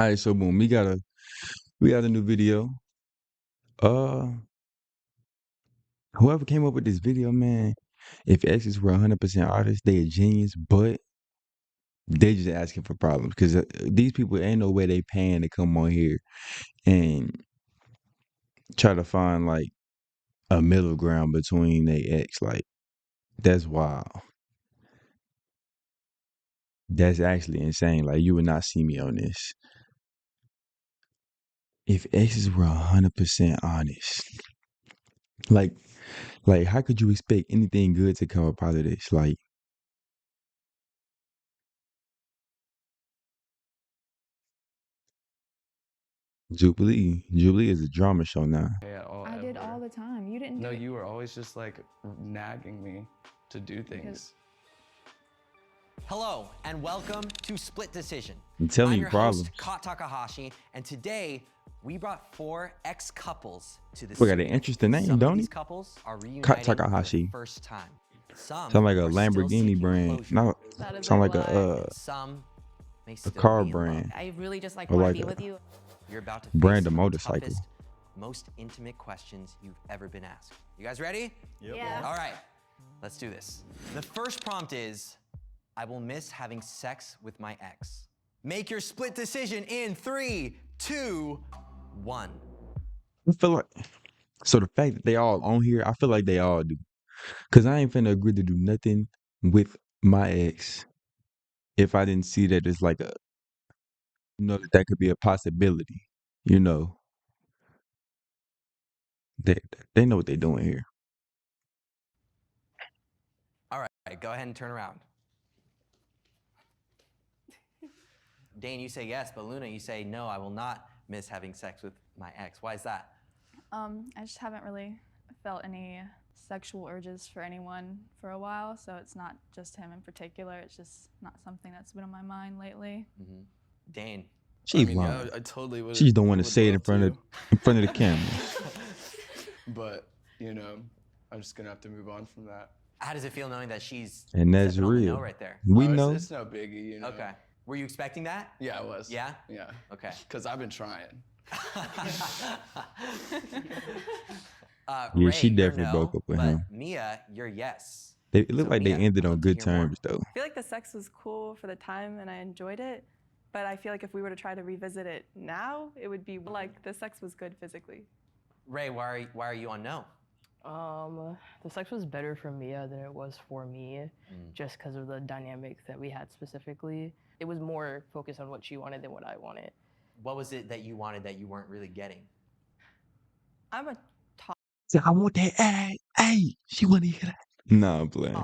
All right, so boom, we got a new video. Uh, whoever came up with this video, man, if exes were 100% artists, they a genius, but they just asking for problems because these people ain't no way they paying to come on here and try to find like a middle ground between they ex. Like that's wild. That's actually insane. Like you would not see me on this. If exes were 100% honest, like like how could you expect anything good to come up out of this? Like Jubilee is a drama show now. At all, I did all ever. the time. You didn't do No, it. you were always just like nagging me to do things. Hello and welcome to Split Decision. I'm telling I'm you, your problems. host, Kat Takahashi, and today we brought 4 ex-couples to the We got an studio. interesting name, Some of don't these he? couples are Kat reuniting for the Takahashi. first time. Some Sound like a are still Lamborghini seeking brand. closure. No, That is sound a like lie. And some may a still car be in love. brand I really just like or want like to be a with you. You're about to brand face of some of the motorcycle. toughest, most intimate questions you've ever been asked. You guys ready? Yep. Yeah. All right, let's do this. The first prompt is, I will miss having sex with my ex. Make your split decision in 3, 2, 1. I feel like so the fact that they all on here, I feel like they all do. Cause I ain't finna agree to do nothing with my ex if I didn't see that it's like a that could be a possibility. You know, they they know what they're doing here. All right, go ahead and turn around. Dane, you say yes, but Luna, you say no, I will not miss having sex with my ex. Why is that? I just haven't really felt any sexual urges for anyone for a while, so it's not just him in particular. It's just not something that's been on my mind lately. Dane. She's I lying. totally would. She just don't want to would say it love in front of the camera. But you know, I'm just gonna have to move on from that. How does it feel knowing that she's And that's stepping on the real. no right there? We Oh, know. it's no biggie, you know. Okay. Were you expecting that? Yeah, I was. Yeah? Yeah. Okay. Because I've been trying. Yeah, Ray, she you're definitely no, broke up with but him. Mia, you're yes. It looked So, like they Mia, ended I'd on love to good hear more. terms though. I feel like the sex was cool for the time and I enjoyed it, but I feel like if we were to try to revisit it now, it would be like the sex was good physically. Ray, why are you on no? The sex was better for Mia than it was for me, just because of the dynamic that we had specifically. It was more focused on what she wanted than what I wanted. What was it that you wanted that you weren't really getting? I'm a top. I want that ass. Hey, she want to hear that. Nah, I'm playing.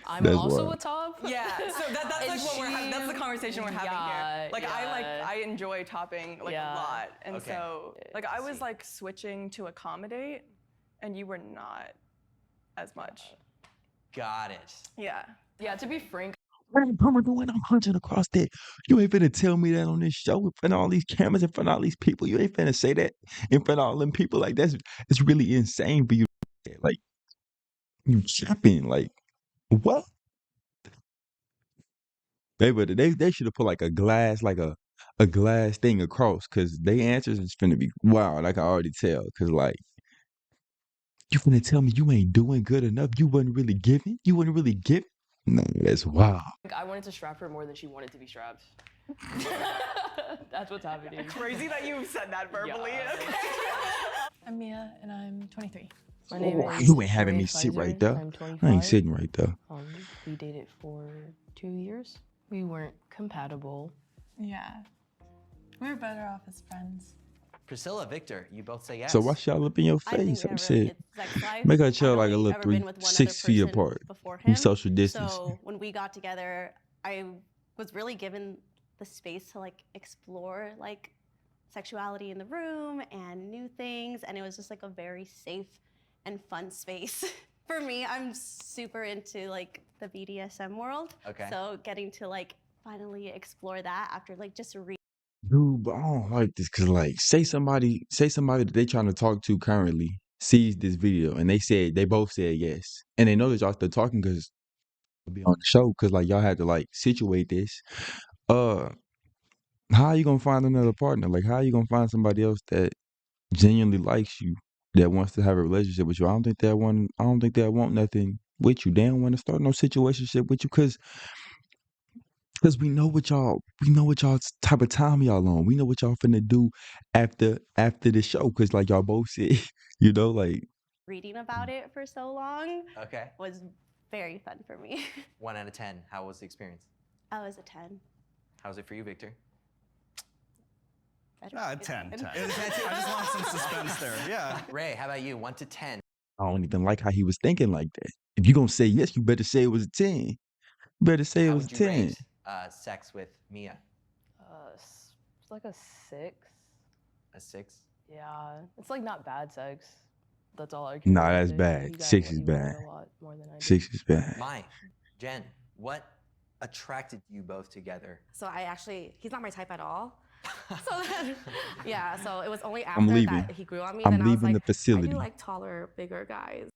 I'm That's also wild. a top. Yeah, so that's And like what we're she- that's the conversation we're having here. Like I enjoy topping like Yeah. a lot, and Okay. so like I was See. like switching to accommodate, and you were not as much. Got it. Yeah. Yeah, to be frank, I'm hunching across that. You ain't finna tell me that on this show in front of all these cameras, in front of all these people. You ain't finna say that in front of all them people. Like it's really insane for you. Like you tripping. Like what? They should have put like a glass a glass thing across because they answers is finna be wild. I can already tell. Cause like you finna tell me you ain't doing good enough. You wasn't really giving. You wasn't really giving. No, that's wild. I wanted to strap her more than she wanted to be strapped. That's what's happening. Crazy that you said that verbally. Yeah. Okay. I'm Mia, and I'm 23. My name Oh, is you ain't having Ray me sit Pfizer. right there. I'm 25. I ain't sitting right there. We dated for 2 years. We weren't compatible. Yeah. We were better off as friends. Priscilla, Victor, you both say yes. So why y'all up in your I think face? we I'm had a really saying, good sex life. make her I'd chill like a only little ever been with one 6 other feet person apart. before You him. social distance. So when we got together, I was really given the space to like explore like sexuality in the room and new things, and it was just like a very safe and fun space. For me, I'm super into like the BDSM world. Okay. So getting to like finally explore that after like just Dude, but I don't like this because, like, say somebody that they trying to talk to currently sees this video and they both said yes, and they know that y'all still talking because be on the show because like y'all had to like situate this. Uh, How you gonna find another partner? Like, how you gonna find somebody else that genuinely likes you, that wants to have a relationship with you? I don't think that one. I don't think they want nothing with you. They don't want to start no situationship with you because we know what y'all type of time y'all on. We know what y'all finna do after the show. Cause like y'all both said, like Reading about it for so long Okay. was very fun for me. 1 out of 10. How was the experience? I was a 10. How was it for you, Victor? 10. It was a 10 too. I just want some suspense there. Yeah. Ray, how about you? 1 to 10. I don't even like how he was thinking like that. If you gonna say yes, you better say it was a 10. You better say it How was a would you 10. rate sex with Mia? It's like a 6. A 6? Yeah, it's like not bad sex. That's all I can. Nah, really that's say. bad. You got 6 what is you wanted bad. a lot more than I did. 6 is bad. Mai, Jen, what attracted you both together? So he's not my type at all. So then, yeah, so it was only I'm after leaving. that he grew on me. I'm Then I was leaving like, the facility. I do like taller, bigger guys.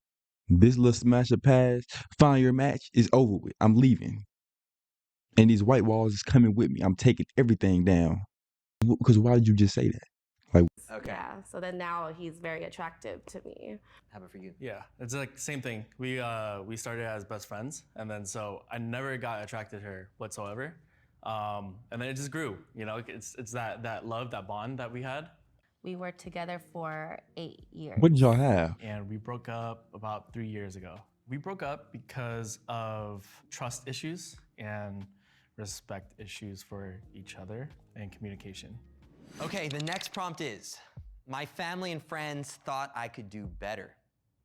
This little smash of pass, find your match is over with. I'm leaving. And these white walls is coming with me. I'm taking everything down. Because why did you just say that? Like, Okay. Yeah, so then now he's very attractive to me. How about for you? Yeah, it's like same thing. We started as best friends, and then so I never got attracted to her whatsoever, and then it just grew. It's that love, that bond that we had. We were together for 8 years. what did y'all have? And we broke up about 3 years ago. We broke up because of trust issues and respect issues for each other and communication. Okay, the next prompt is, my family and friends thought I could do better.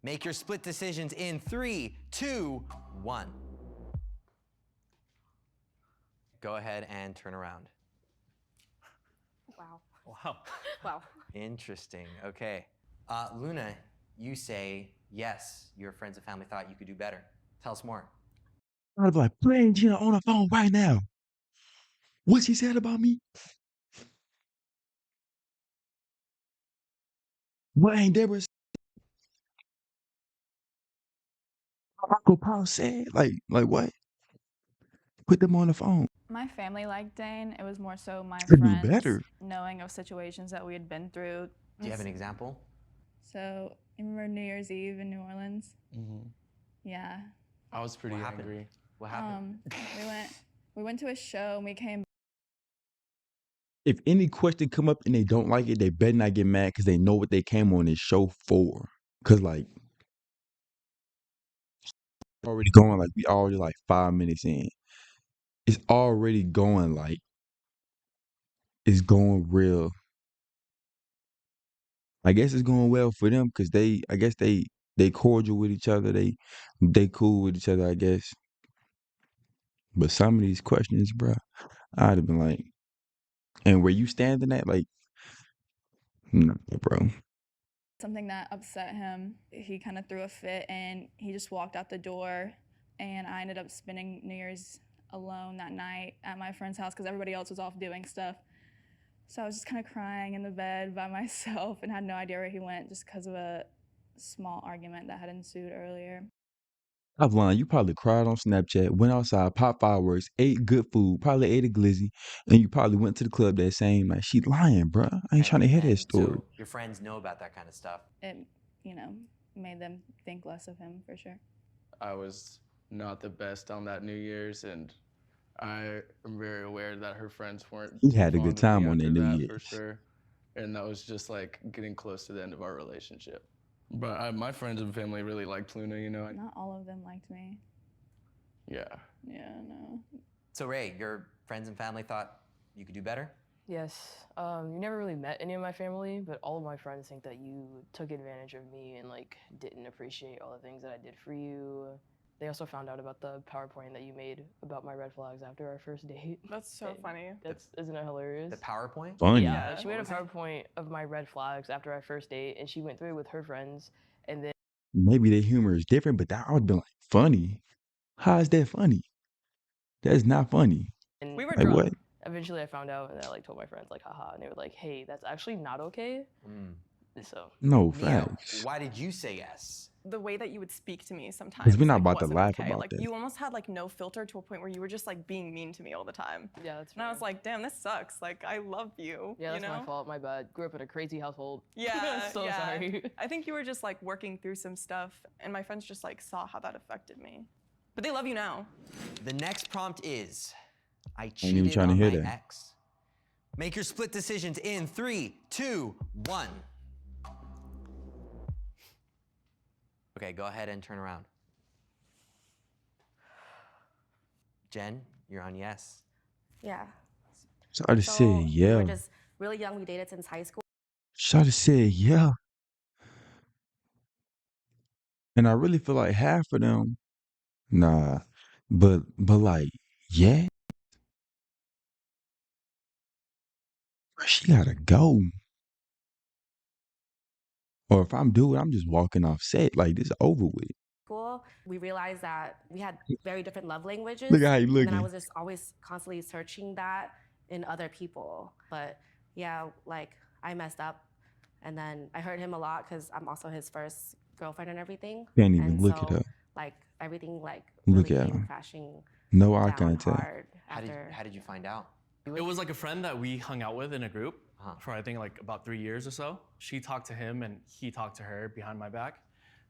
Make your split decisions in 3, 2, 1. Go ahead and turn around. Wow. Wow. Wow. Interesting, okay. Luna, you say, yes, your friends and family thought you could do better. Tell us more. I'd be like, playing Gina on the phone right now. What she said about me? What ain't Deborah Uncle Paul said? Like what? Put them on the phone. My family liked Dane. It was more so my Could do friends better. knowing of situations that we had been through. Do you have an example? So, you remember New Year's Eve in New Orleans? Mm-hmm. Yeah. I was pretty angry. What happened? We went to a show and we came. If any question come up and they don't like it, they better not get mad because they know what they came on this show for. Because like already going like we already like 5 minutes in. It's already going like it's going real. I guess it's going well for them because I guess they cordial with each other. They cool with each other, I guess. But some of these questions, bro, I'd have been like, and where you standing at, like, nah, bro. Something that upset him. He kind of threw a fit and he just walked out the door. And I ended up spending New Year's alone that night at my friend's house because everybody else was off doing stuff. So I was just kind of crying in the bed by myself and had no idea where he went just because of a small argument that had ensued earlier. I've lying. You probably cried on Snapchat, went outside, popped fireworks, ate good food, probably ate a glizzy, and you probably went to the club that same night. She lying, bro. I ain't trying to hear that story. So your friends know about that kind of stuff. It, made them think less of him for sure. I was not the best on that New Year's, and I am very aware that her friends weren't. He too had a fond good of time me on that after New that, Year's. for sure. And that was just like getting close to the end of our relationship. But my friends and family really liked Luna, Not all of them liked me. Yeah. Yeah, no. So Ray, your friends and family thought you could do better? Yes. You never really met any of my family, but all of my friends think that you took advantage of me and like didn't appreciate all the things that I did for you. They also found out about the PowerPoint that you made about my red flags after our first date. That's so funny. Isn't it hilarious? The PowerPoint? Funny. Yeah, she made a PowerPoint of my red flags after our first date, and she went through it with her friends, and then Maybe their humor is different, but that would have been like funny. How is that funny? That's not funny. we were Like drunk. what? Eventually, I found out, and I like told my friends like, haha, and they were like, hey, that's actually not okay. So No Neo, facts. why did you say yes? the way that you would speak to me sometimes Because we're not like, about to wasn't laugh okay. about Like this. you almost had like no filter to a point where you were just like being mean to me all the time. Yeah, that's And I was like, damn, this sucks. Like I love you. Yeah, you that's know? my fault. My bad. Grew up in a crazy household. Yeah, so yeah. sorry. I think you were just like working through some stuff, and my friends just like saw how that affected me. But they love you now. The next prompt is, I even cheated trying to on hear my that. ex. Make your split decisions in 3, 2, 1. Okay, go ahead and turn around. Jen, you're on yes. Yeah. Shawty So said, we yeah. were just really young. We dated since high school. Shawty said, yeah. And I really feel like half of them, nah. But like, yeah, she gotta go. Or if I'm doing, I'm just walking off set. Like, this over with. School, we realized that we had very different love languages. Look at how you And then I looking. was just always constantly searching that in other people. But yeah, like I messed up. And then I hurt him a lot because I'm also his first girlfriend and everything. Can't even And look so, at her. like everything like Look really at came him. crashing No eye down contact. hard How after. did you find out? It was like a friend that we hung out with in a group Uh-huh. for I think like about 3 years or so. She talked to him and he talked to her behind my back.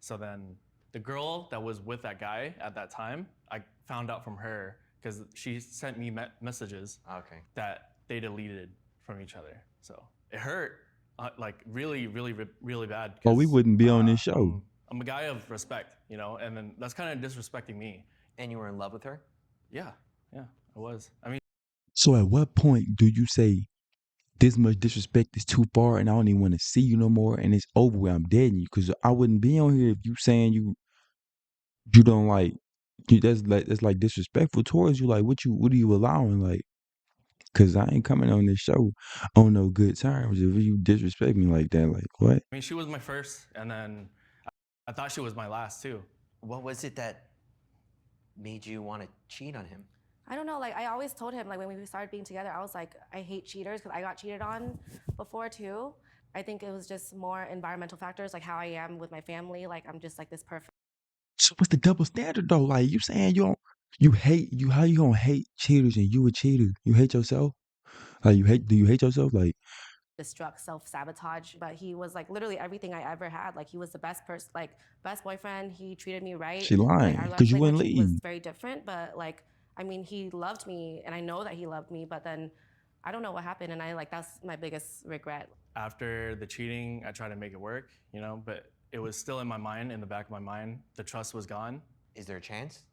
So then the girl that was with that guy at that time, I found out from her because she sent me messages Okay. that they deleted from each other. So it hurt like really, really, really bad. Or we 'cause, wouldn't be on this show. I'm a guy of respect, you know, and then that's kind of disrespecting me. And you were in love with her? Yeah, I was. I mean, So at what point do you say, this much disrespect is too far and I don't even want to see you no more and it's over with, I'm dead in you? Because I wouldn't be on here if you saying you don't like, that's like disrespectful towards you. Like, what are you allowing? Like, because I ain't coming on this show on no good terms if you disrespect me like that. Like, what? I mean, she was my first, and then I thought she was my last too. What was it that made you want to cheat on him? I don't know, like I always told him, like when we started being together, I was like, I hate cheaters because I got cheated on before too. I think it was just more environmental factors, like how I am with my family. Like I'm just like this perfect. So what's the double standard though? Like, you saying how you gonna hate cheaters and you a cheater? You hate yourself? Like, do you hate yourself? Like, Destruct, self-sabotage, but he was like literally everything I ever had. Like he was the best person, like best boyfriend. He treated me right. she lying Like our because love you wouldn't language leave. was very different, but like I mean, he loved me, and I know that he loved me. But then I don't know what happened, and that's my biggest regret. After the cheating, I tried to make it work, you know, but it was still in my mind, in the back of my mind. The trust was gone. Is there a chance?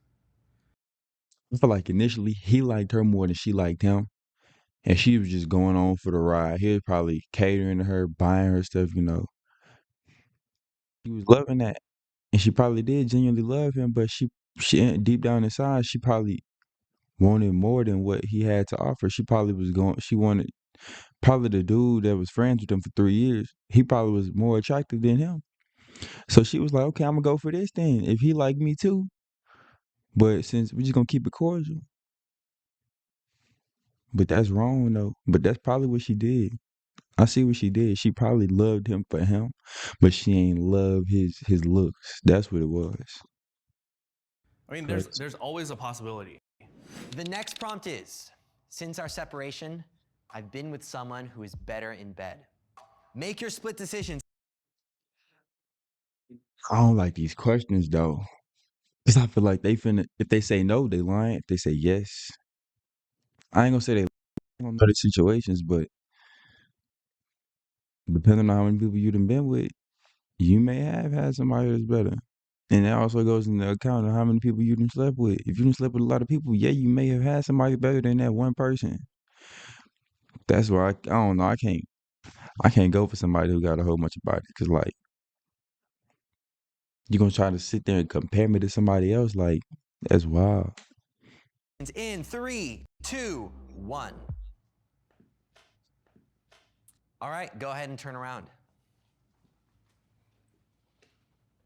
I feel like initially he liked her more than she liked him. And she was just going on for the ride. He was probably catering to her, buying her stuff, you know. He was loving that. And she probably did genuinely love him, but she deep down inside, she probably wanted more than what he had to offer. She wanted probably the dude that was friends with him for 3 years. He probably was more attractive than him. So she was like, okay, I'm gonna go for this then. If he like me too. But since we're just gonna keep it cordial. But that's wrong though. But that's probably what she did. I see what she did. She probably loved him for him, but she ain't love his looks. That's what it was. I mean, Correct. there's always a possibility. The next prompt is, since our separation, I've been with someone who is better in bed. Make your split decisions. I don't like these questions though, cause I feel like if they say no, they lying. If they say yes, I ain't gonna say I don't know the situations, but depending on how many people you done been with, you may have had somebody that's better. And that also goes into account of how many people you done slept with. If you done slept with a lot of people, yeah, you may have had somebody better than that one person. That's why I don't know. I can't go for somebody who got a whole bunch of bodies. Cause like, you gonna try to sit there and compare me to somebody else? Like, that's wild. In 3, 2, 1. All right, go ahead and turn around.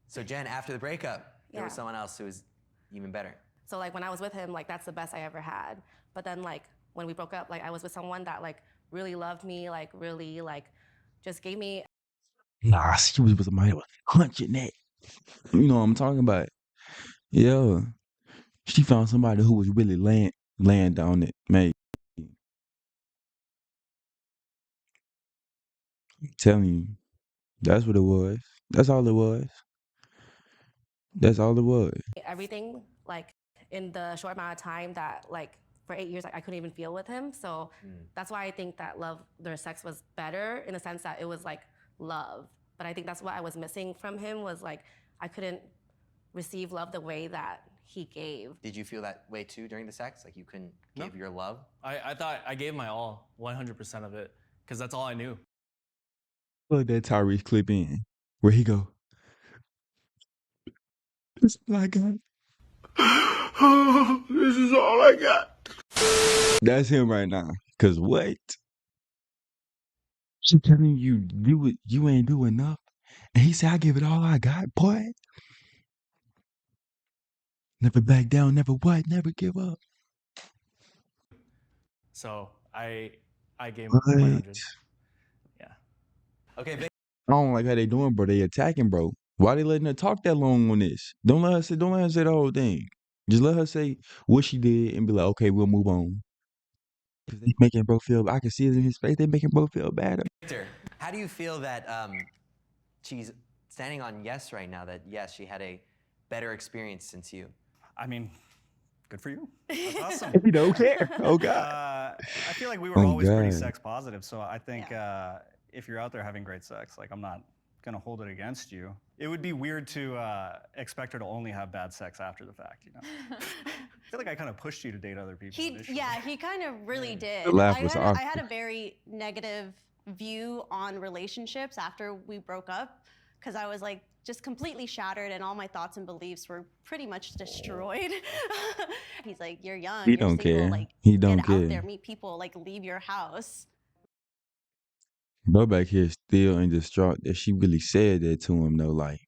So Jen, after the breakup, there was Yeah. someone else who was even better. So like when I was with him, like that's the best I ever had. But then like when we broke up, like I was with someone that like really loved me, like really like just gave me. Nah, she was with somebody that was hunching that. You know what I'm talking about? Yeah. She found somebody who was really laying on it, man. I'm telling you, that's what it was. That's all it was. That's all it was. Everything like in the short amount of time that like for 8 years I couldn't even feel with him. So that's why I think that love their sex was better in the sense that it was like love. But I think that's what I was missing from him was like I couldn't receive love the way that he gave. Did you feel that way too during the sex? Like you couldn't give your love? I thought I gave my all, 100% of it, because that's all I knew. Plug that Tyrese clip in. Where he go? This is all I got. This is all I got. That's him right now. Cause what? She telling you you ain't do enough. And he said, I give it all I got, boy. Never back down, never what, never give up. So I gave What? 100. Yeah. Okay, I don't like how they doing, bro. They attacking, bro. Why they letting her talk that long on this? Don't let her say the whole thing. Just let her say what she did and be like, okay, we'll move on. Cause they making bro feel, I can see it in his face, they making bro feel bad. Victor, how do you feel that she's standing on yes right now, that yes, she had a better experience since you? I mean, good for you. That's awesome. He don't care. Oh God. I feel like we were Oh always pretty God. sex positive, so I think if you're out there having great sex, like I'm not gonna hold it against you. It would be weird to expect her to only have bad sex after the fact, you know? I feel like I kind of pushed you to date other people initially. Yeah, he kind of really did. The laugh was I awkward. had a very negative view on relationships after we broke up because I was like just completely shattered and all my thoughts and beliefs were pretty much destroyed. He's like, you're young, He you're don't single, care. like He don't get out care. there, meet people, like leave your house. Bro back here still in distraught that she really said that to him though. Like,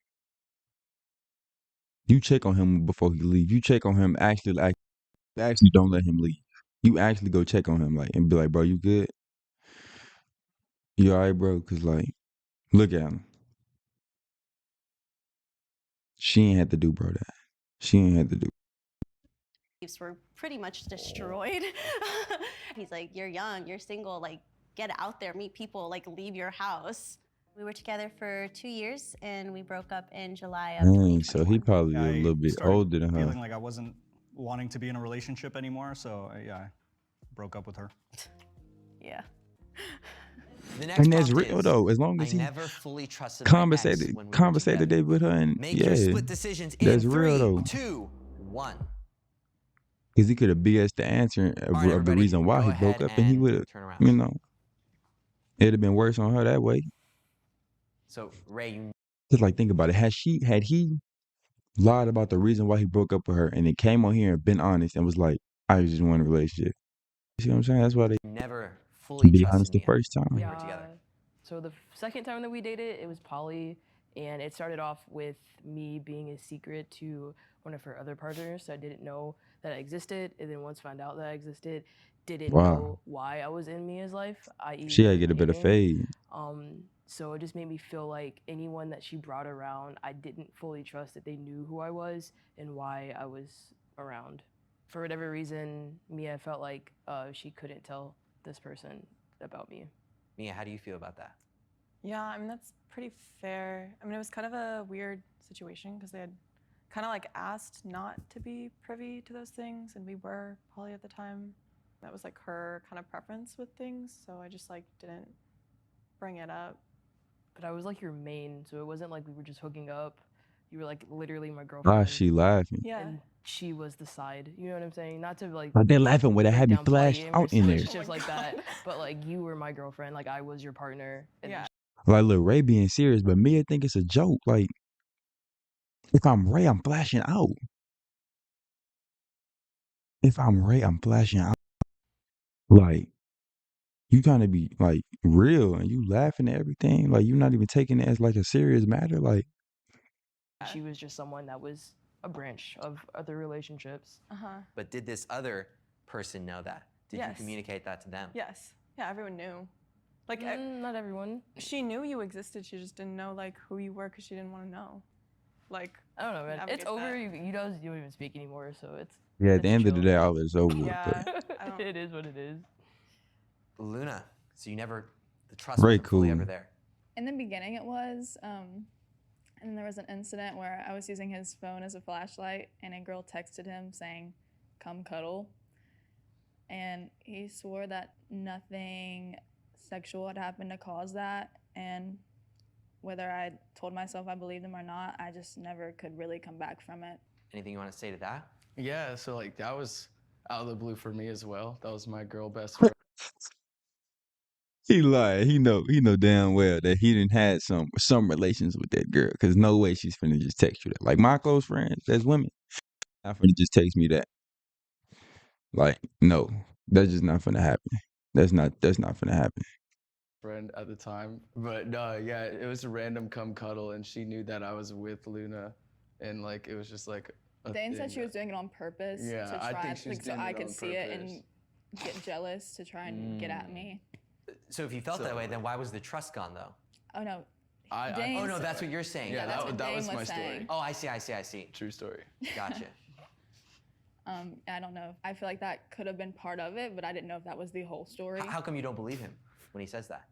you check on him before he leave. You check on him actually don't let him leave. You actually go check on him like and be like, bro, you good? You alright, bro? Cause like, look at him. She ain't had to do bro that. She ain't had to do. Were pretty much destroyed. He's like, you're young, you're single, like get out there, meet people, like leave your house. We were together for 2 years and we broke up in July of Dang, so he 2021. probably a I little bit started older than her. feeling like I wasn't wanting to be in a relationship anymore, so yeah, I broke up with her. Yeah. The next And that's prompt real is, though. As long I as he today conversated with her and Make your yeah, split decisions in that's 3, real though. 2, 1. Cause he could have BS the answer All right, of the everybody, reason why go he broke ahead up and he and would have, turn around. you know, it'd have been worse on her that way. So Ray, you Just like think about it. Had he lied about the reason why he broke up with her and then came on here and been honest and was like, I just want a relationship. You see what I'm saying? That's why they never fully be trusted honest the Mia first time. when you were together. So the second time that we dated, it was poly, and it started off with me being a secret to one of her other partners. So I didn't know that I existed, and then once found out that I existed, didn't Wow. know why I was in Mia's life, i.e. She gotta get a better communicating. fade. So it just made me feel like anyone that she brought around, I didn't fully trust that they knew who I was and why I was around. For whatever reason, Mia felt like she couldn't tell this person about me. Mia, how do you feel about that? Yeah, I mean, that's pretty fair. I mean, it was kind of a weird situation because they had kind of like asked not to be privy to those things, and we were poly at the time. That was like her kind of preference with things, so I just like didn't bring it up. But I was like your main, so it wasn't like we were just hooking up. You were like literally my Why girlfriend. is she laughing? Yeah. And she was the side. You know what I'm saying? Not to like They're laughing with a break happy down flash polygamous out in there. relationships like that, but like you were my girlfriend, like I was your partner. And Yeah. Like, look, Ray being serious, but Mia think it's a joke. Like, if I'm Ray, I'm flashing out. If I'm Ray, I'm flashing out. Like, you trying to be like real and you laughing at everything. Like, you're not even taking it as like a serious matter. Like, she was just someone that was a branch of other relationships. But did this other person know that? Did you Yes. communicate that to them? Yes. Yeah, everyone knew. Like, Not everyone. she knew you existed. She just didn't know like who you were because she didn't want to know. like I don't know, man. It's navigate over. that. You guys don't even speak anymore, so it's Yeah, at the it's end of the chill. day, all is over with. Yeah, But It is what it is. Luna, so the trust Ray wasn't fully ever cool. there. In the beginning, it was. And there was an incident where I was using his phone as a flashlight, and a girl texted him saying, "Come cuddle." And he swore that nothing sexual had happened to cause that. And whether I told myself I believed him or not, I just never could really come back from it. Anything you want to say to that? Yeah, so like that was out of the blue for me as well. That was my girl best friend. He lied. He know damn well that he didn't had some relations with that girl. Cause no way she's finna just text you that. Like my close friends, that's women. Not finna just text me that. Like no, that's just not finna happen. That's not finna happen. Friend at the time. But no, yeah, it was a random come cuddle, and she knew that I was with Luna, and like it was just like a Dane said thing she was doing it on purpose Yeah, to I try, think she's like, so doing I it could on see it purpose. and get jealous to try and get at me. So if you felt that way, So- then why was the trust gone though? Oh no, I Dane Oh no, said- that's what you're saying. Yeah, that's what that Dane was my was story. saying. Oh, I see. True story. Gotcha. I don't know. I feel like that could have been part of it, but I didn't know if that was the whole story. How come you don't believe him when he says that?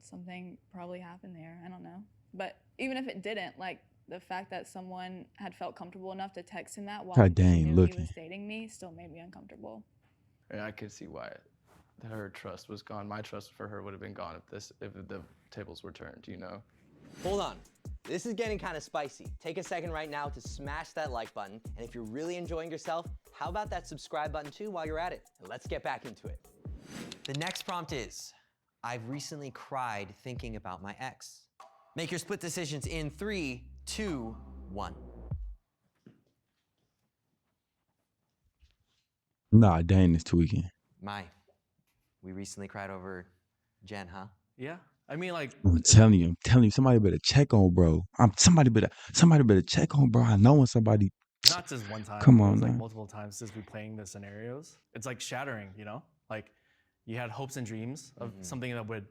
Something probably happened there. I don't know. But even if it didn't, like the fact that someone had felt comfortable enough to text him that while How she Dane knew he looking. was dating me still made me uncomfortable. And I could see why her trust was gone. My trust for her would have been gone if the tables were turned, you know? Hold on. This is getting kind of spicy. Take a second right now to smash that like button. And if you're really enjoying yourself, how about that subscribe button too while you're at it? And let's get back into it. The next prompt is, I've recently cried thinking about my ex. Make your split decisions in 3, 2, 1. Nah, Dane is tweaking. We recently cried over Jen, huh? Yeah. I mean, like, I'm telling you, somebody better check on bro. Somebody better check on bro. I know when somebody. not just one time. Come it on was like now. multiple times since we playing the scenarios. It's like shattering, you know? Like you had hopes and dreams of something that would,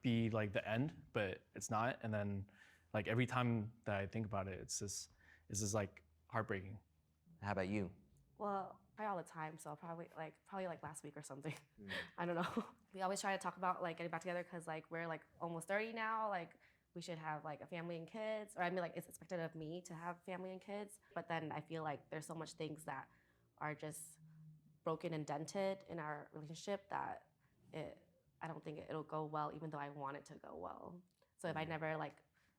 be like the end, but it's not. And then like every time that I think about it, it's just like heartbreaking. How about you? Well, probably all the time, so probably like last week or something. I don't know. We always try to talk about like getting back together because like we're like almost 30 now. Like we should have like a family and kids, or I mean like it's expected of me to have family and kids. But then I feel like there's so much things that are just broken and dented in our relationship that I don't think it'll go well, even though I want it to go well. So if I never like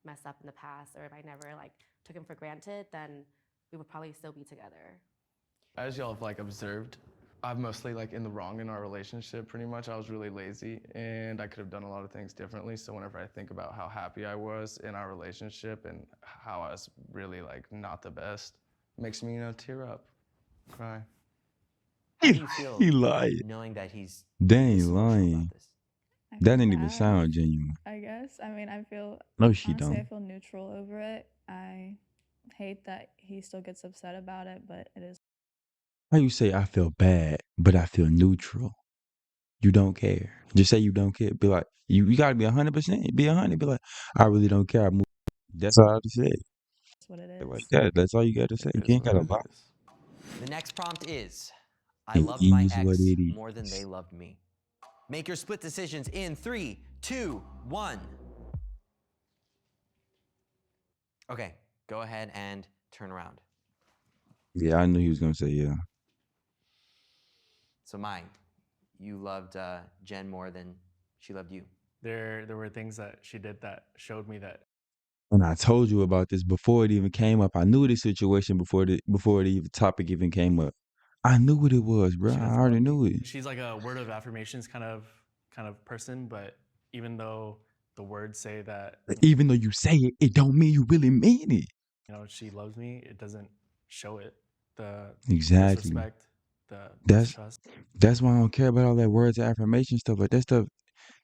messed up in the past, or if I never like took him for granted, then we would probably still be together. As y'all have like observed, I'm mostly like in the wrong in our relationship pretty much. I was really lazy and I could have done a lot of things differently. So whenever I think about how happy I was in our relationship and how I was really like not the best, it makes me, tear up, cry. How do you feel He lied. knowing that he's Dang, this emotional lying. about this? I That feel didn't even bad, sound genuine. I guess. I mean, I feel No, she honestly, I don't. feel neutral over it. I hate that he still gets upset about it, but it is. How you say I feel bad, but I feel neutral? You don't care. Just say you don't care. Be like, you gotta be 100%. Be 100. Be like, I really don't care. I move. That's all I just said. That's what it Like is. that. That's all you gotta say. It You is ain't gotta what lie. it is. The next prompt is, I It loved my is what ex it more than is. they loved me. Make your split decisions in 3, 2, 1. Okay, go ahead and turn around. Yeah, I knew he was gonna say yeah. So you loved Jen more than she loved you. There were things that she did that showed me that And I told you about this before it even came up. I knew this situation before the topic even came up. I knew what it was, bro. she I doesn't already love me. knew it. She's like a word of affirmations kind of person, but even though the words say that Even though you say it, it don't mean you really mean it. she loves me, it doesn't show it. The Exactly. disrespect, the That's mistrust. that's why I don't care about all that words of affirmation stuff. Like that stuff,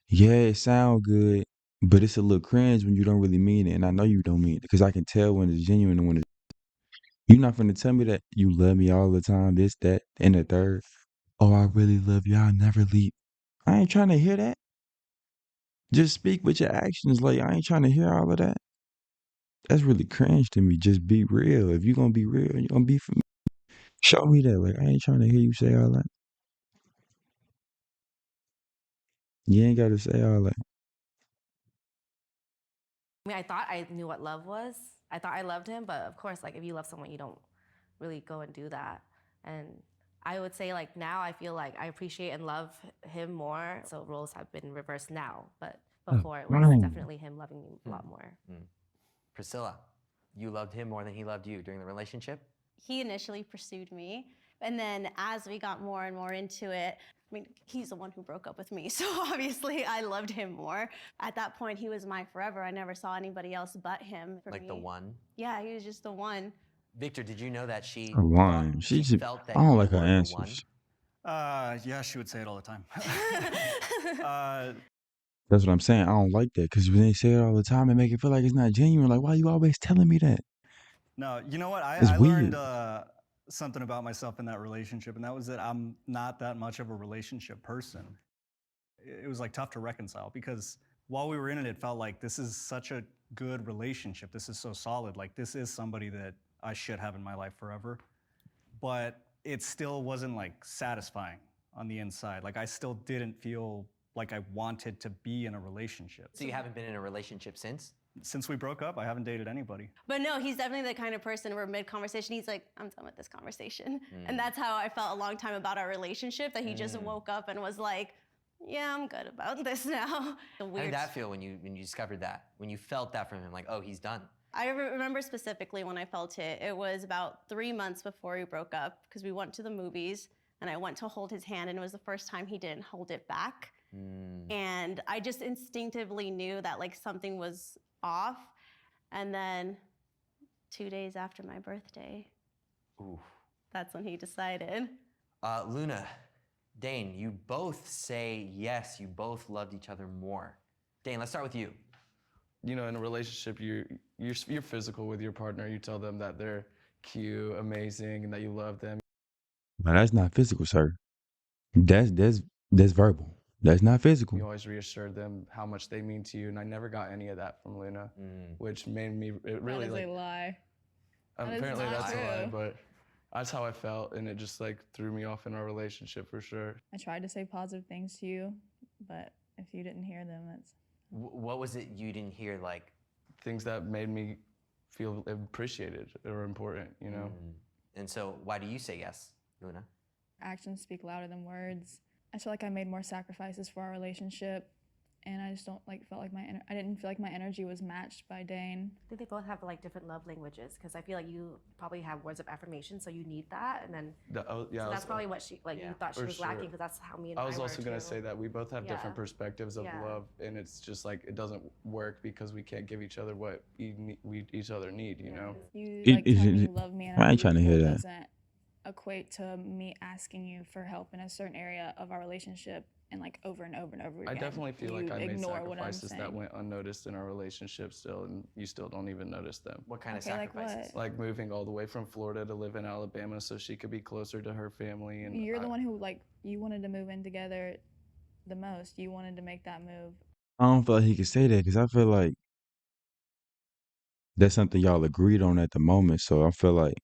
yeah, it sound good, but it's a little cringe when you don't really mean it. And I know you don't mean it because I can tell when it's genuine and when it's. You're not gonna tell me that you love me all the time, this, that, and the third. Oh, I really love you. I'll never leave. I ain't trying to hear that. Just speak with your actions. Like I ain't trying to hear all of that. That's really cringe to me. Just be real. If you're gonna be real, you're gonna be for me. Show me that. Like I ain't trying to hear you say all that. You ain't gotta say all that. I mean, I thought I knew what love was. I thought I loved him, but of course, like if you love someone, you don't really go and do that. And I would say like now I feel like I appreciate and love him more. So roles have been reversed now, but before it was Right. definitely him loving me a lot more. Priscilla, you loved him more than he loved you during the relationship? He initially pursued me, and then as we got more and more into it, I mean, he's the one who broke up with me, so obviously I loved him more. At that point, he was my forever. I never saw anybody else but him. For Like me. the one? Yeah, he was just the one. Victor, did you know that she A line. she She felt that I don't you like her were the one? answers. Yeah, she would say it all the time. That's what I'm saying. I don't like that because when they say it all the time, it make it feel like it's not genuine. Like, why you always telling me that? No, you know what? It's I weird. learned something about myself in that relationship, and that was that I'm not that much of a relationship person. It was like tough to reconcile because while we were in it, it felt like this is such a good relationship. This is so solid. Like this is somebody that I should have in my life forever. But it still wasn't like satisfying on the inside. Like I still didn't feel like I wanted to be in a relationship. So you haven't been in a relationship since? Since we broke up, I haven't dated anybody. But no, he's definitely the kind of person where mid-conversation, he's like, I'm done with this conversation. And that's how I felt a long time about our relationship, that he just woke up and was like, yeah, I'm good about this now. How did that feel when you discovered that? When you felt that from him, like, oh, he's done? I remember specifically when I felt it. It was about 3 months before we broke up because we went to the movies and I went to hold his hand and it was the first time he didn't hold it back. And I just instinctively knew that like something was off. And then 2 days after my birthday, that's when he decided. Luna, Dane, you both say yes, you both loved each other more. Dane, let's start with you. You know, in a relationship, you're physical with your partner. You tell them that they're cute, amazing, and that you love them. But that's not physical, sir. That's verbal. That's not physical. You always reassure them how much they mean to you, and I never got any of that from Luna, which made me really That is like. a lie. That is Apparently not that's a lie, true. but that's how I felt, and it just like threw me off in our relationship for sure. I tried to say positive things to you, but if you didn't hear them, it's What was it you didn't hear? Like things that made me feel appreciated or important, you know. And so, why do you say yes, Luna? actions speak louder than words. I feel like I made more sacrifices for our relationship, and I just don't like felt like I didn't feel like my energy was matched by Dane. I think they both have like different love languages because I feel like you probably have words of affirmation, so you need that, and then so that's probably what she like. You thought she was lacking because that's how me and I was also gonna too. say that we both have different perspectives of love, and it's just like it doesn't work because we can't give each other what we each other need. You know. You like telling me you love me, and I ain't trying to hear that. Doesn't equate to me asking you for help in a certain area of our relationship, and like over and over and over again. I definitely feel like I made ignore what I'm sacrifices that saying. went unnoticed in our relationship still, and you still don't even notice them. What kind of Okay, like sacrifices? what? Like moving all the way from Florida to live in Alabama so she could be closer to her family. And You're the one who like you wanted to move in together the most. You wanted to make that move. I don't feel like he could say that because I feel like that's something y'all agreed on at the moment. So I feel like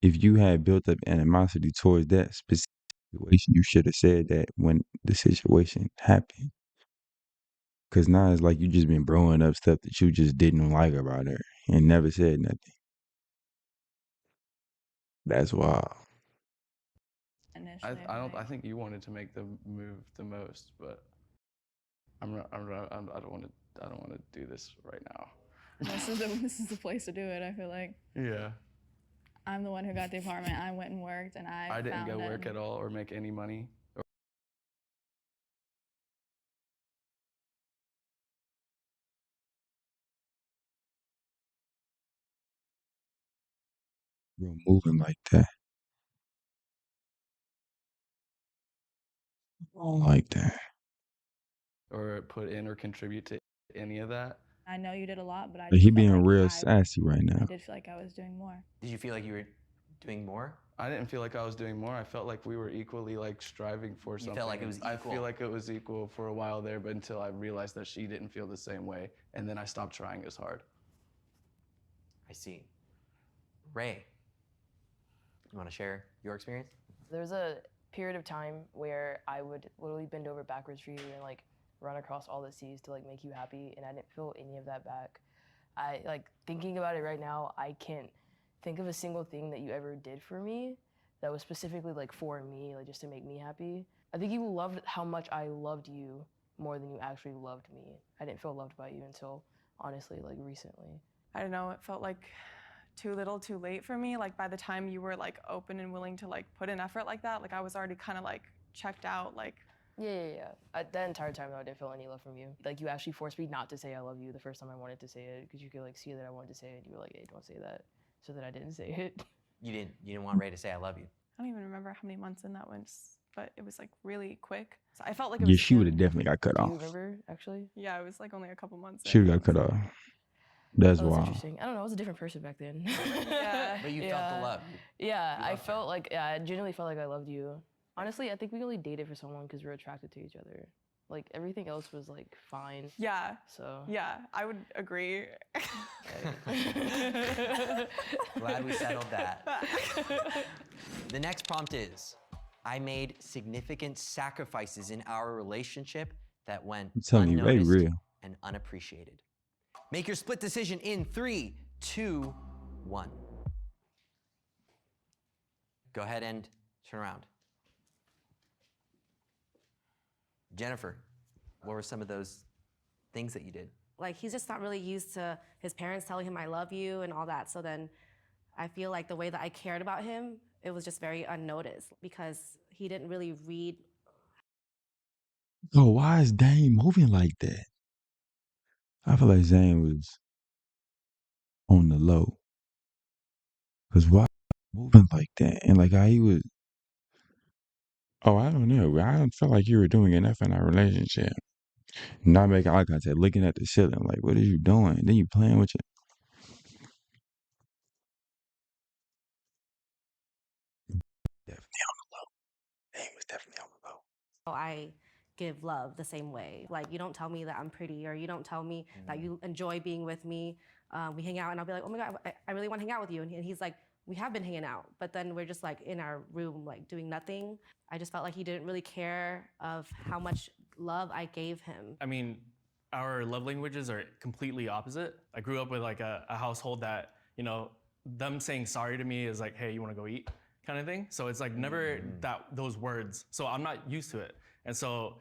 if you had built up animosity towards that specific situation, you should have said that when the situation happened. Because now it's like you just been blowing up stuff that you just didn't like about her and never said nothing. That's wild. Initially, I think you wanted to make the move the most, but I don't want to do this right now. this is the place to do it. I feel like Yeah. I'm the one who got the apartment. I went and worked, and I didn't go work at all or make any money. You're moving like that. I don't like that. Or put in or contribute to any of that. I know you did a lot, but I But just he felt being like real sassy right I now. did feel like I was doing more. Did you feel like you were doing more? I didn't feel like I was doing more. I felt like we were equally like striving for something. You felt like it was equal? I feel like it was equal for a while there, but until I realized that she didn't feel the same way, and then I stopped trying as hard. I see. Ray, you want to share your experience? There was a period of time where I would literally bend over backwards for you and like run across all the seas to like make you happy, and I didn't feel any of that back. I like thinking about it right now, I can't think of a single thing that you ever did for me that was specifically like for me, like just to make me happy. I think you loved how much I loved you more than you actually loved me. I didn't feel loved by you until honestly like recently. I don't know, it felt like too little too late for me. Like by the time you were like open and willing to like put in effort like that, like I was already kind of like checked out. Like Yeah. That entire time though, I didn't feel any love from you. Like you actually forced me not to say I love you the first time I wanted to say it, because you could like see that I wanted to say it. You were like, hey, don't say that. So that I didn't say it. You didn't want Ray to say I love you. I don't even remember how many months in that went, but it was like really quick. So I felt like it Yeah, was she would have soon. definitely got cut Do you off. remember actually? Yeah, it was like only a couple months She in. would have got cut off. That's Oh, that's wild. interesting. I don't know. I was a different person back then. Yeah. But you felt the love. Yeah, You I loved her. felt like, yeah, I genuinely felt like I loved you. Honestly, I think we only dated for so long because we were attracted to each other. Like everything else was like fine. Yeah. So. Yeah, I would agree. Glad we settled that. The next prompt is, I made significant sacrifices in our relationship that went I'm telling you, Ray unnoticed real. and unappreciated. Make your split decision in 3, 2, 1. Go ahead and turn around. Jennifer, what were some of those things that you did? Like he's just not really used to his parents telling him I love you and all that. So then I feel like the way that I cared about him, it was just very unnoticed because he didn't really read. Oh, why is Dane moving like that? I feel like Zane was on the low. Cause why moving like that? And like how he was. Oh, I don't know. I don't feel like you were doing enough in our relationship. Not making eye contact, looking at the ceiling. Like, what are you doing? Then you playing with your. Definitely on the low. Dane was definitely on the low. I give love the same way. Like you don't tell me that I'm pretty, or you don't tell me that you enjoy being with me. We hang out and I'll be like, oh my God, I really want to hang out with you. And he's like, we have been hanging out, but then we're just like in our room, like doing nothing. I just felt like he didn't really care of how much love I gave him. I mean, our love languages are completely opposite. I grew up with like a household that, you know, them saying sorry to me is like, hey, you want to go eat kind of thing. So it's like never those words. So I'm not used to it. And so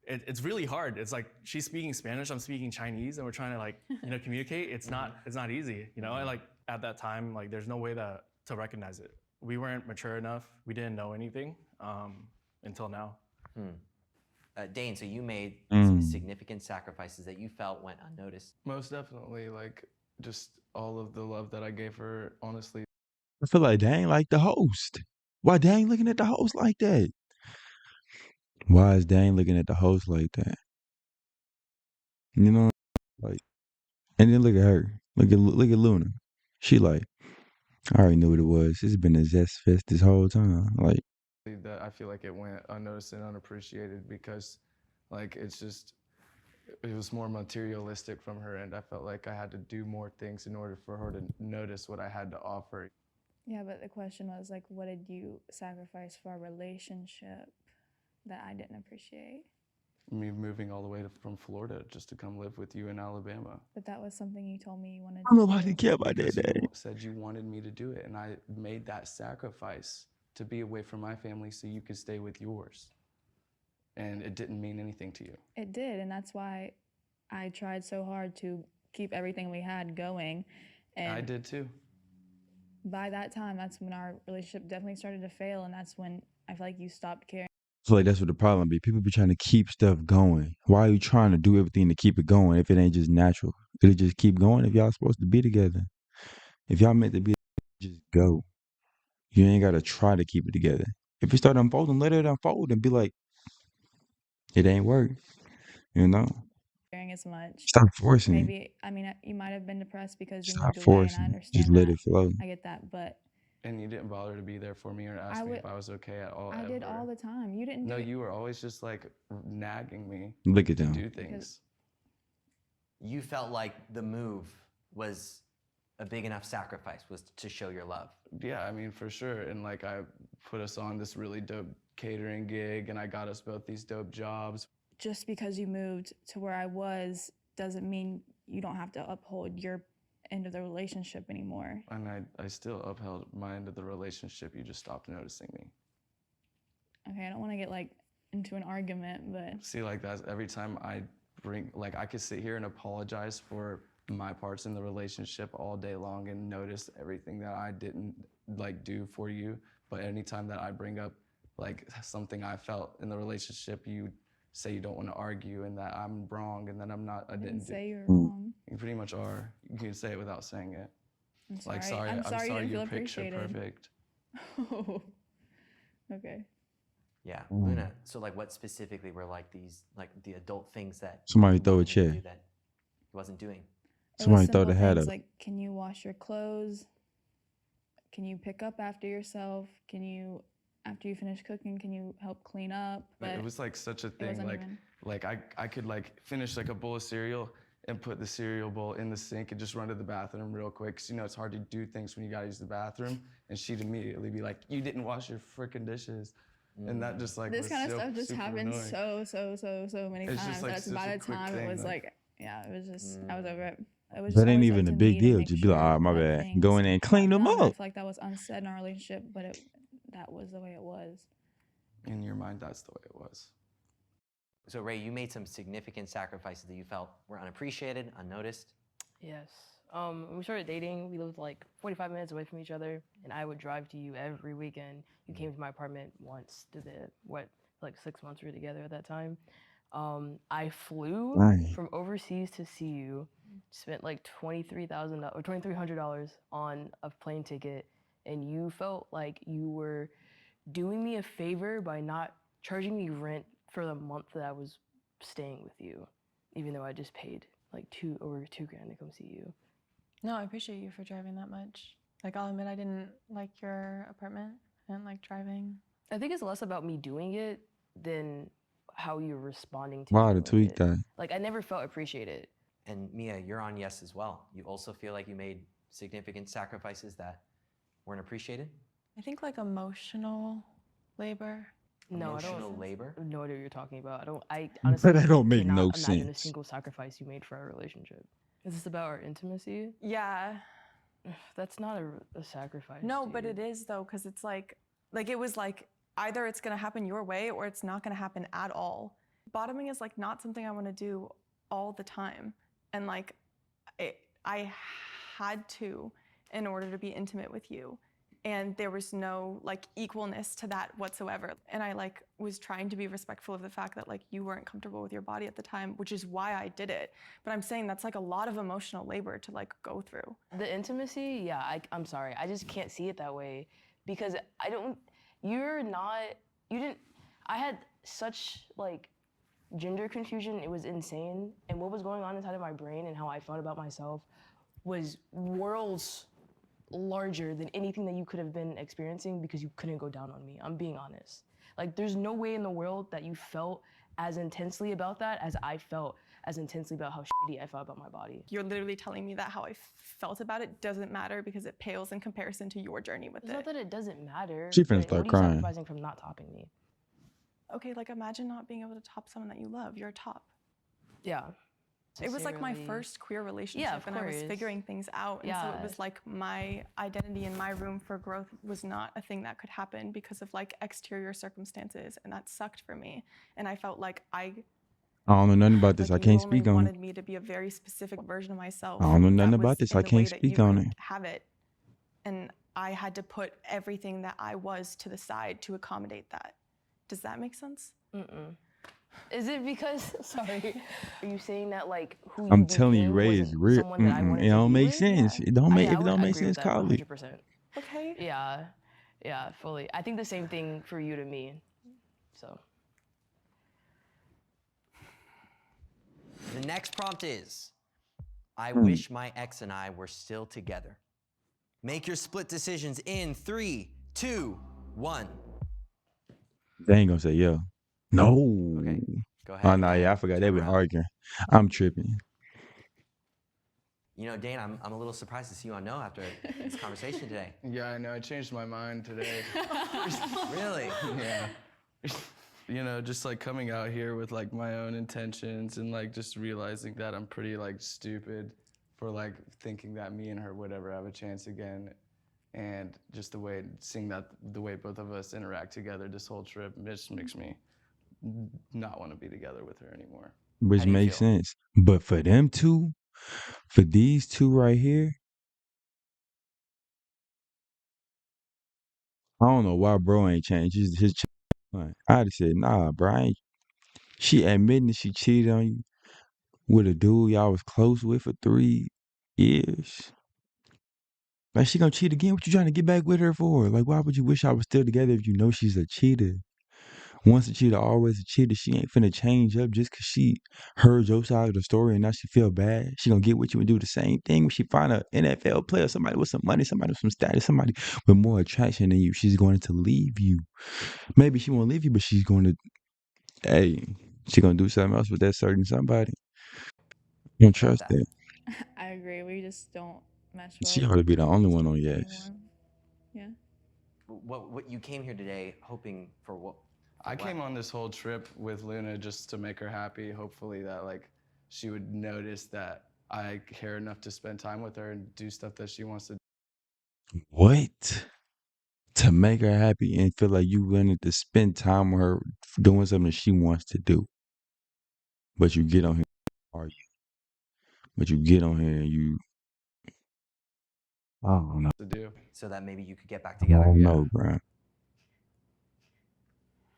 it's really hard. It's like she's speaking Spanish, I'm speaking Chinese, and we're trying to like, you know, communicate. It's not easy, you know? And like at that time, like there's no way to recognize it. We weren't mature enough. We didn't know anything until now. Dane, so you made some significant sacrifices that you felt went unnoticed. Most definitely, like just all of the love that I gave her, honestly. I feel like Dane like the host. Why Dane looking at the host like that? Why is Dane looking at the host like that? You know, like, and then look at her. Look at Luna. She like, I already knew what it was. It's been a zest fest this whole time. Like, That I feel like it went unnoticed and unappreciated because, like, it was more materialistic from her end. I felt like I had to do more things in order for her to notice what I had to offer. Yeah, but the question was like, what did you sacrifice for our relationship that I didn't appreciate? Me moving all the way from Florida just to come live with you in Alabama. But that was something you told me you wanted I don't know to why do. he care about that Because you Dane. said you wanted me to do it, and I made that sacrifice to be away from my family so you could stay with yours. And it didn't mean anything to you. It did, and that's why I tried so hard to keep everything we had going. And I did too. by that time, that's when our relationship definitely started to fail, and that's when I feel like you stopped caring. So like that's what the problem be. People be trying to keep stuff going. Why are you trying to do everything to keep it going if it ain't just natural? Could it just keep going if y'all supposed to be together? If y'all meant to be, just go. You ain't gotta try to keep it together. If it start unfolding, let it unfold and be like, it ain't work. You know? Caring as much. Stop forcing it. Maybe, I mean, you might have been depressed because you Stop moved away, and forcing I it. understand Just let that. it flow. I get that, but And you didn't bother to be there for me or ask me if I was okay at all. I did all the time. You didn't No, do it. you were always just like nagging me Look at to them. do things. You felt like the move was a big enough sacrifice was to show your love. Yeah, I mean, for sure. And like, I put us on this really dope catering gig, and I got us both these dope jobs. Just because you moved to where I was doesn't mean you don't have to uphold your end of the relationship anymore. And I still upheld my end of the relationship. You just stopped noticing me. Okay, I don't want to get like into an argument, but See, like that's every time I bring, like I could sit here and apologize for my parts in the relationship all day long and notice everything that I didn't like do for you. But anytime that I bring up like something I felt in the relationship, you say you don't want to argue and that I'm wrong and that I'm not, I didn't say you're Mm. wrong. You pretty much are. You can say it without saying it. I'm sorry. Like, sorry, I'm sorry you didn't feel your picture appreciated. perfect. Oh, okay. Yeah, Mm. Luna. So like, what specifically were like these, like the adult things that Somebody you throw a wanted him to chair. do that he wasn't doing? It Somebody was throw simple the hat things up. like, can you wash your clothes? Can you pick up after yourself? Can you, after you finish cooking, can you help clean up? But It was like such a it thing. wasn't Like, even. like I could like finish like a bowl of cereal and put the cereal bowl in the sink and just run to the bathroom real quick. 'Cause you know it's hard to do things when you gotta use the bathroom. And she'd immediately be like, "You didn't wash your freaking dishes," and that just like This was kind of so, stuff just super happened annoying. so many It's just, times. like, That's such by a the quick time it thing, was like- like, yeah, it was just, I was over it. It was just That ain't always even up a to big me to deal. make Just be like, sure "Ah, my that bad." things Go in there and clean got them done. I up. feel like that was unsaid in our relationship, but that was the way it was. In your mind, that's the way it was. So Ray, you made some significant sacrifices that you felt were unappreciated, unnoticed. Yes. When we started dating, we lived like 45 minutes away from each other, and I would drive to you every weekend. You came to my apartment once to like 6 months we were together at that time. I flew Dang. from overseas to see you, spent like $23,000 or $2,300 on a plane ticket, and you felt like you were doing me a favor by not charging me rent for the month that I was staying with you, even though I just paid like over $2,000 to come see you. No, I appreciate you for driving that much. Like, I'll admit I didn't like your apartment. I didn't like driving. I think it's less about me doing it than how you're responding to Wow, me to doing tweak it. that. Like, I never felt appreciated. And Mia, you're on yes as well. You also feel like you made significant sacrifices that weren't appreciated? I think like emotional labor. No, I Emotional don't. labor? I have no idea what you're talking about. I honestly That don't make cannot no imagine a sense. single sacrifice you made for our relationship. Is this about our intimacy? Yeah. That's not a sacrifice. No, but dude. it is though, because it's like it was like either it's gonna happen your way or it's not gonna happen at all. Bottoming is like not something I want to do all the time, and like I had to in order to be intimate with you, and there was no like equalness to that whatsoever. And I like was trying to be respectful of the fact that like you weren't comfortable with your body at the time, which is why I did it. But I'm saying that's like a lot of emotional labor to like go through. The intimacy, yeah, I'm sorry. I just can't see it that way because I had such like gender confusion. It was insane. And what was going on inside of my brain and how I felt about myself was worlds larger than anything that you could have been experiencing because you couldn't go down on me. I'm being honest. Like, there's no way in the world that you felt as intensely about that as I felt as intensely about how shitty I felt about my body. You're literally telling me that how I felt about it doesn't matter because it pales in comparison to your journey with It's it. not that it doesn't matter. She finna but start what are you crying. sacrificing from not topping me? Okay, like imagine not being able to top someone that you love. You're a top. Yeah. It was like my Sincerely. first queer relationship, Yeah, of and I was course. figuring things out. And so Yeah. it was like my identity and my room for growth was not a thing that could happen because of like exterior circumstances, and that sucked for me. And I felt like I don't know nothing about this. like I you can't only speak on wanted it. me to be a very specific version of myself. I don't know nothing that about was this. in I the can't way that speak you on could it. have it, and I had to put everything that I was to the side to accommodate that. Does that make sense? Mm-mm. Is it because, sorry, are you saying that like who you I'm telling you, became Ray is wasn't real. someone that I wanted It to don't be make with? sense. Yeah. It don't make. I If it would don't make agree with sense, that call it. 100%. Okay. Yeah, fully. I think the same thing for you to me. So. The next prompt is, I wish my ex and I were still together. Make your split decisions in 3, 2, 1. They ain't gonna say yeah. No. Okay, go ahead. Oh no, yeah, I forgot they been arguing. I'm tripping. You know, Dane, I'm a little surprised to see you on no after this conversation today. Yeah, I know. I changed my mind today. Really? Yeah. You know, just like coming out here with like my own intentions and like just realizing that I'm pretty like stupid for like thinking that me and her would ever have a chance again. And just seeing that the way both of us interact together this whole trip just makes me not want to be together with her anymore. Which do you makes feel? sense. But for them two, for these two right here, I don't know why bro ain't changed. I'd have said, nah, bro. She admitting that she cheated on you with a dude y'all was close with for 3 years. Like, she gonna cheat again? What you trying to get back with her for? Like, why would you wish I was still together if you know she's a cheater? Once a cheater, always a cheater. She ain't finna change up just 'cause she heard your side of the story and now she feel bad. She gonna get with you and do the same thing when she find a NFL player, somebody with some money, somebody with some status, somebody with more attraction than you. She's going to leave you. Maybe she won't leave you, but she's going to, hey, she gonna do something else with that certain somebody. You don't About trust that. that. I agree. We just don't mesh She well ought to be the only one on yes. anymore. Yeah. What you came here today hoping for what? I came on this whole trip with Luna just to make her happy. Hopefully that like she would notice that I care enough to spend time with her and do stuff that she wants to What? To make her happy and feel like you wanted to spend time with her doing something she wants to do. But you get on here and argue. But you get on here and you, I don't know. do. So that maybe you could get back I together. don't know, bro.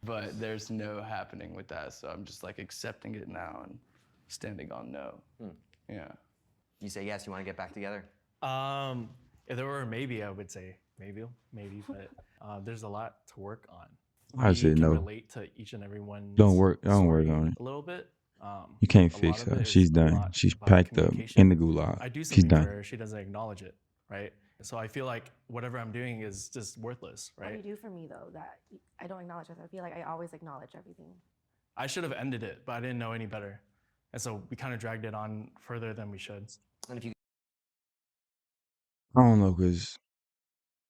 But there's no happening with that, so I'm just like accepting it now and standing on no. Yeah. You say yes, you want to get back together? If there were a maybe, I would say maybe, but there's a lot to work on. I We said can no. relate to each and every one's Don't work story on it. a little bit. You can't A fix lot of her. it She's is a done. lot She's about packed up communication. in the gulag. I do She's something done. for her, she doesn't acknowledge it, right? So I feel like whatever I'm doing is just worthless, What do right? you do for me though that I don't acknowledge it? I feel like I always acknowledge everything. I should have ended it, but I didn't know any better. And so we kind of dragged it on further than we should. And if you I don't know, because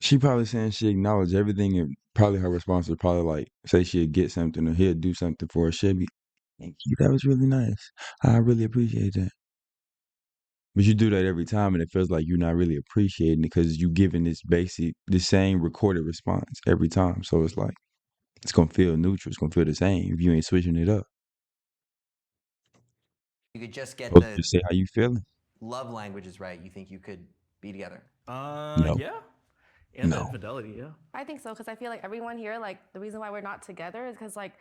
she probably saying she acknowledged everything and probably her response was probably like, say she'd get something or he'll do something for her. She'll be, thank you. That was really nice. I really appreciate that. But you do that every time and it feels like you're not really appreciating it because you giving the same recorded response every time. So it's like, it's going to feel neutral. It's going to feel the same if you ain't switching it up. could just get Or the just say how you feeling. love languages right, you think you could be together? No. Yeah. And the No. infidelity, yeah. I think so because I feel like everyone here, like the reason why we're not together is because like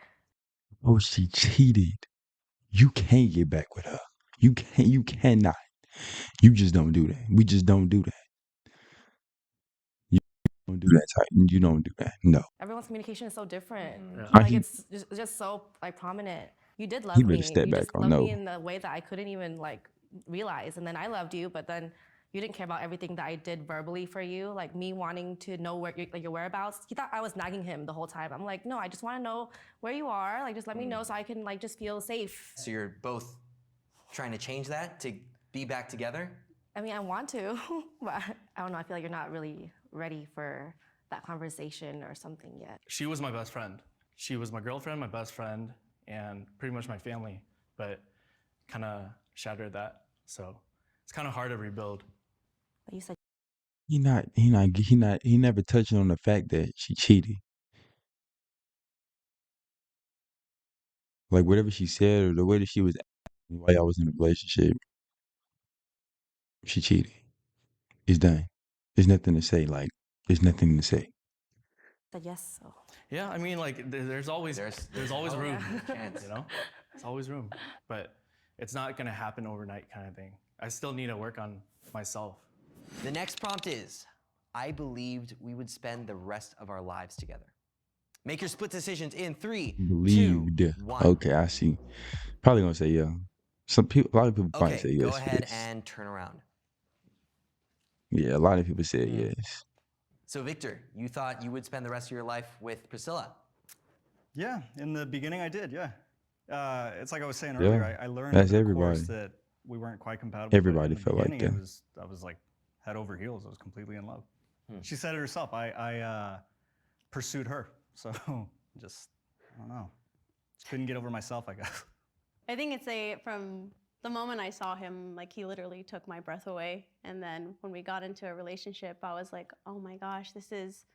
Oh, she cheated. You can't get back with her. You cannot. You just don't do that. We just don't do that. You don't do that type. You don't do that. No. everyone's communication is so different. Yeah. How Like he- it's just so like prominent. You did He love better me. step You back just on loved no. me in the way that I couldn't even like realize. And then I loved you, but then you didn't care about everything that I did verbally for you, like me wanting to know where your whereabouts. He thought I was nagging him the whole time. I'm like, no, I just want to know where you are. Like, just let me know so I can like just feel safe. So you're both trying to change that to be back together? I mean, I want to, but I don't know. I feel like you're not really ready for that conversation or something yet. She was my best friend. She was my girlfriend, my best friend, and pretty much my family, but kind of shattered that. So it's kind of hard to rebuild. But you said He never touched on the fact that she cheated. Like whatever she said or the way that she was acting while I was in a relationship, she cheated. It's done. There's nothing to say. Like, there's nothing to say. yes, so. Yeah, I mean, like there's always room, chance. you know? There's always room, but it's not gonna happen overnight kind of thing. I still need to work on myself. The next prompt is, I believed we would spend the rest of our lives together. Make your split decisions in 3, 2, Believed. 1. Okay, I see. Probably gonna say yeah. A lot of people might say Okay, yes. go ahead yes. and turn around. Yeah, a lot of people said yes. So Victor, you thought you would spend the rest of your life with Priscilla. Yeah, in the beginning I did, yeah. It's like I was saying Yeah, earlier, I learned that's over the everybody. course that we weren't quite compatible. But Everybody in the felt like beginning, that. I was like head over heels. I was completely in love. Hmm. She said it herself. I pursued her. So just, I don't know. Just couldn't get over myself, I guess. I think from the moment I saw him, like he literally took my breath away. And then when we got into a relationship, I was like, oh my gosh, this is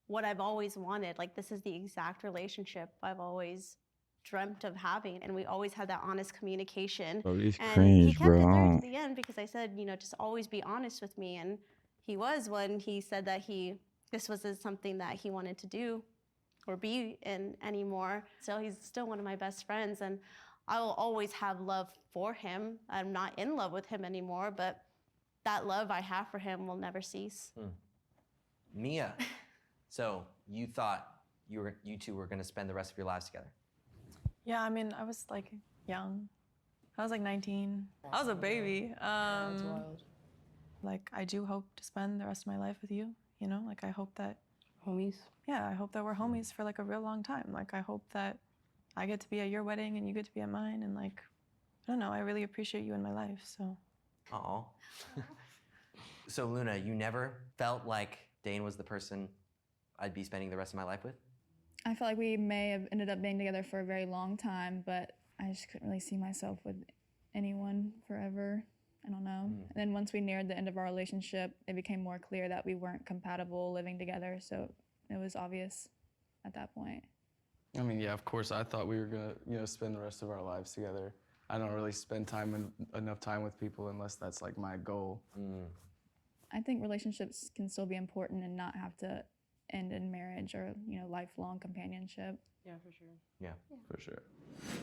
what I've always wanted. Like this is the exact relationship I've always dreamt of having. And we always had that honest communication. Bro, it's And he cringe, kept it bro. there to the end because I said, just always be honest with me. And he was when he said that this wasn't something that he wanted to do or be in anymore. So he's still one of my best friends, and I will always have love for him. I'm not in love with him anymore, but that love I have for him will never cease. Mia, so you thought you two were gonna spend the rest of your lives together? Yeah, I mean, I was like young. I was like 19. I was a baby. That's wild. Like, I do hope to spend the rest of my life with you. Like I hope that Homies. Yeah, I hope that we're homies for like a real long time. Like I hope that I get to be at your wedding and you get to be at mine, and like, I don't know, I really appreciate you in my life, so. Aw. So Luna, you never felt like Dane was the person I'd be spending the rest of my life with? I felt like we may have ended up being together for a very long time, but I just couldn't really see myself with anyone forever. I don't know. And then once we neared the end of our relationship, it became more clear that we weren't compatible living together, so it was obvious at that point. I mean, yeah, of course, I thought we were gonna, spend the rest of our lives together. I don't really spend enough time with people unless that's like my goal. I think relationships can still be important and not have to end in marriage or, lifelong companionship. Yeah, for sure. Yeah. For sure.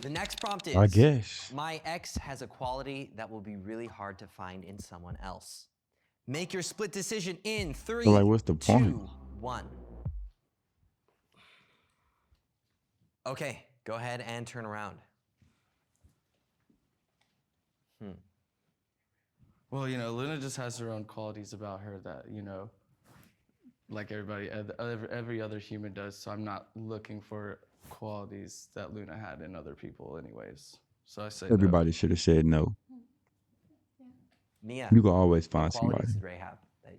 The next prompt is, I guess. my ex has a quality that will be really hard to find in someone else. Make your split decision in 3, So, like, what's the point? 2, 1. Okay, go ahead and turn around. Well, Luna just has her own qualities about her that, like every other human does. So I'm not looking for qualities that Luna had in other people anyways. So I say no. Everybody should have said no. Mia, You can always what find somebody. qualities did Ray have that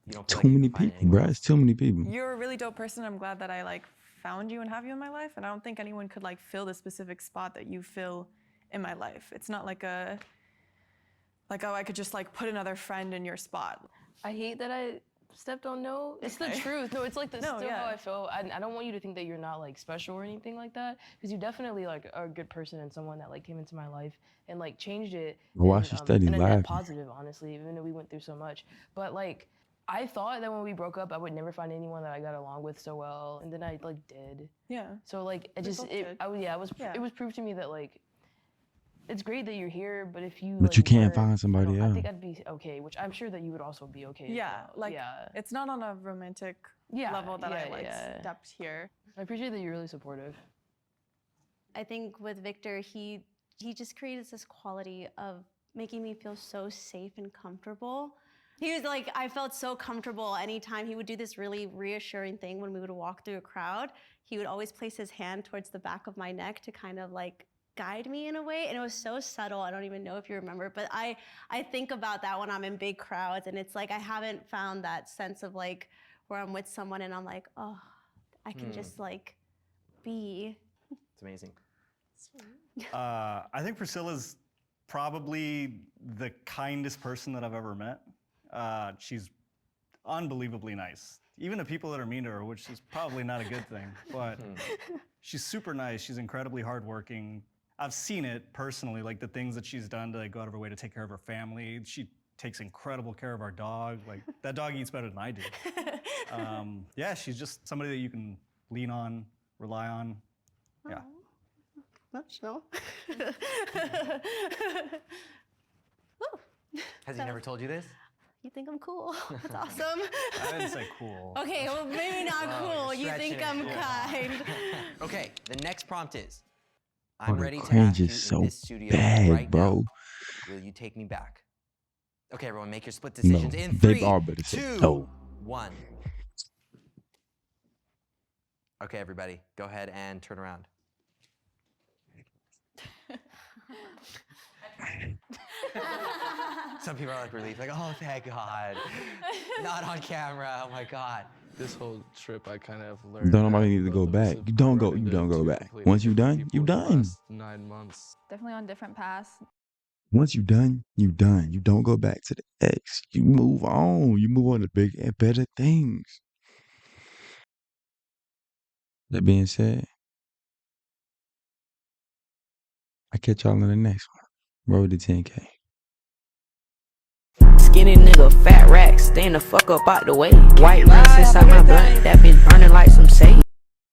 you don't feel Too like you many can find in people, anyone bro. else? It's too many people. You're a really dope person. I'm glad that I like found you and have you in my life, and I don't think anyone could like fill the specific spot that you fill in my life. It's not like oh, I could just like put another friend in your spot. I hate that I stepped on no. It's the truth. No, it's like No, still yeah. how I feel. I don't want you to think that you're not like special or anything like that, because you definitely like are a good person and someone that like came into my life and like changed it. Why and, she steady in a net laughing? positive, honestly, even though we went through so much. But like, I thought that when we broke up, I would never find anyone that I got along with so well, and then I like did. Yeah. So like, We both did. it was proved to me that like, it's great that you're here, but if you But like, you can't weren't, find somebody I else. think I'd be okay, which I'm sure that you would also be okay. as Yeah, well. like yeah. it's not on a romantic level that I like stepped here. I appreciate that you're really supportive. I think with Victor, he just creates this quality of making me feel so safe and comfortable. He was like, I felt so comfortable anytime he would do this really reassuring thing when we would walk through a crowd. He would always place his hand towards the back of my neck to kind of like guide me in a way, and it was so subtle. I don't even know if you remember, but I think about that when I'm in big crowds, and it's like I haven't found that sense of like where I'm with someone and I'm like, oh, I can just like be. It's amazing. I think Priscilla's probably the kindest person that I've ever met. She's unbelievably nice, even to people that are mean to her, which is probably not a good thing, but she's super nice. She's incredibly hardworking. I've seen it personally, like the things that she's done to go out of her way to take care of her family. She takes incredible care of our dog. Like, that dog eats better than I do. Yeah, she's just somebody that you can lean on, rely on. Yeah. Much no. Has he never told you this? You think I'm cool? That's awesome. I didn't say cool. Okay, well maybe not cool. You think I'm kind. Okay, the next prompt is, Oh, I'm the ready to cringe ask you is so in this studio bad, right bro. now. Will you take me back? Okay, everyone, make your split No, decisions in they 3, all better say 2, no. 1. Okay, everybody, go ahead and turn around. Some people are like relieved, like, oh, thank God. Not on camera, oh my God. This whole trip, I kind of learned. Don't that nobody need to go both of us back. have You don't run go. You into don't go two back. completely Once you different done, people you in the done. last 9 months. Definitely on different paths. Once you done, you done. You don't go back to the ex. You move on. You move on to bigger and better things. That being said, I catch y'all in the next one. Road to 10K. Skinny nigga, fat rack, stand the fuck up out the way. White rice inside my blunt, that bitch burning like some sage.